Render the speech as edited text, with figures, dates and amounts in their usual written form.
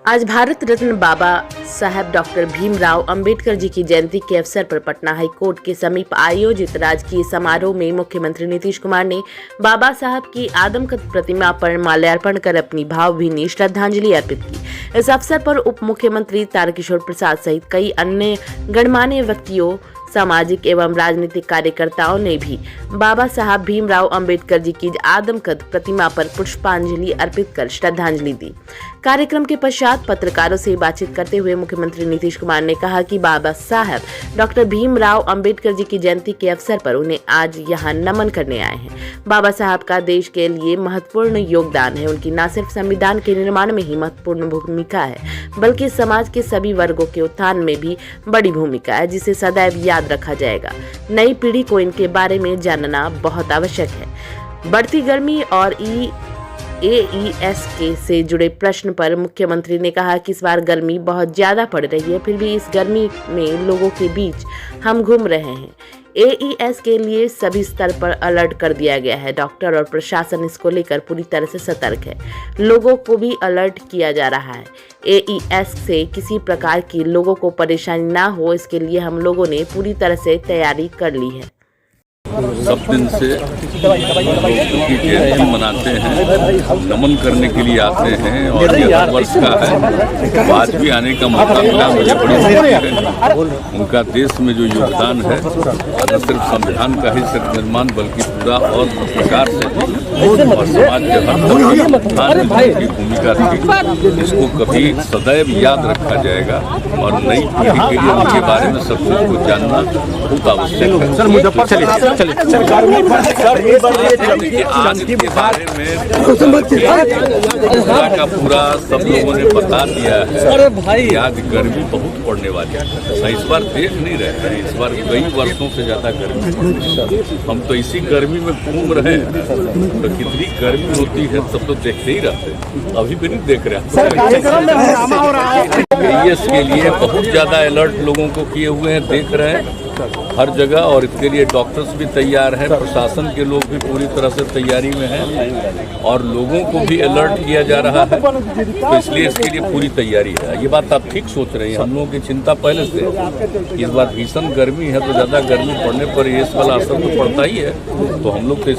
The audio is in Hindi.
आज भारत रत्न बाबा साहब डॉक्टर भीमराव अंबेडकर जी की जयंती के अवसर पर पटना हाई कोर्ट के समीप आयोजित राजकीय समारोह में मुख्यमंत्री नीतीश कुमार ने बाबा साहब की आदमकद प्रतिमा पर माल्यार्पण कर अपनी भावभीनी श्रद्धांजलि अर्पित की। इस अवसर पर उप मुख्यमंत्री तारकिशोर प्रसाद सहित कई अन्य गणमान्य व्यक्तियों, सामाजिक एवं राजनीतिक कार्यकर्ताओं ने भी बाबा साहब भीमराव अंबेडकर जी की आदमकद प्रतिमा पर पुष्पांजलि अर्पित कर श्रद्धांजलि दी। कार्यक्रम के पश्चात पत्रकारों से बातचीत करते हुए मुख्यमंत्री नीतीश कुमार ने कहा कि बाबा साहब डॉक्टर भीमराव अंबेडकर जी की जयंती के अवसर पर उन्हें आज यहाँ नमन करने आए हैं। बाबा साहब का देश के लिए महत्वपूर्ण योगदान है। उनकी न सिर्फ संविधान के निर्माण में ही महत्वपूर्ण भूमिका है, बल्कि समाज के सभी वर्गों के उत्थान में भी बड़ी भूमिका है, जिसे सदैव याद रखा जाएगा। नई पीढ़ी को इनके बारे में जानना बहुत आवश्यक है। बढ़ती गर्मी और AES से जुड़े प्रश्न पर मुख्यमंत्री ने कहा कि इस बार गर्मी बहुत ज्यादा पड़ रही है, फिर भी इस गर्मी में लोगों के बीच हम घूम रहे हैं। AES के लिए सभी स्तर पर अलर्ट कर दिया गया है। डॉक्टर और प्रशासन इसको लेकर पूरी तरह से सतर्क है। लोगों को भी अलर्ट किया जा रहा है। AES से किसी प्रकार की लोगों को परेशानी ना हो, इसके लिए हम लोगों ने पूरी तरह से तैयारी कर ली है। सब दिन से उनकी जयंती मनाते हैं, नमन करने के लिए आते हैं और ये हर वर्ष का है। आज भी आने का मौका मिला, मुझे बड़ी खुशी है। उनका देश में जो योगदान है, न सिर्फ संविधान का ही सिर्फ निर्माण, बल्कि पूरा और प्रकार से और समाज के हर उत्थान में उनकी भूमिका थी। इसको कभी सदैव याद रखा जाएगा और नई पीढ़ी के लिए उनके बारे में सब कुछ जानना बहुत आवश्यक है। आज के बारे में का पूरा सब लोगों ने बता दिया है कि आज गर्मी बहुत पड़ने वाली है। इस बार देख नहीं रहे हैं, इस बार कई वर्षों से ज्यादा गर्मी। हम तो इसी गर्मी में घूम रहे हैं, तो कितनी गर्मी होती है सब तो देखते ही रहते हैं, अभी भी नहीं देख रहे हैं। इसके लिए बहुत ज्यादा अलर्ट लोगों को किए हुए हैं, देख रहे हैं हर जगह, और इसके लिए डॉक्टर्स भी तैयार हैं, प्रशासन के लोग भी पूरी तरह से तैयारी में हैं और लोगों को भी अलर्ट किया जा रहा है। तो इसलिए इसके लिए पूरी तैयारी है। ये बात आप ठीक सोच रहे हैं, हम लोगों की चिंता पहले से। इस बार भीषण गर्मी है, तो ज़्यादा गर्मी पड़ने पर ये इस वाला असर तो पड़ता ही है। तो हम लोग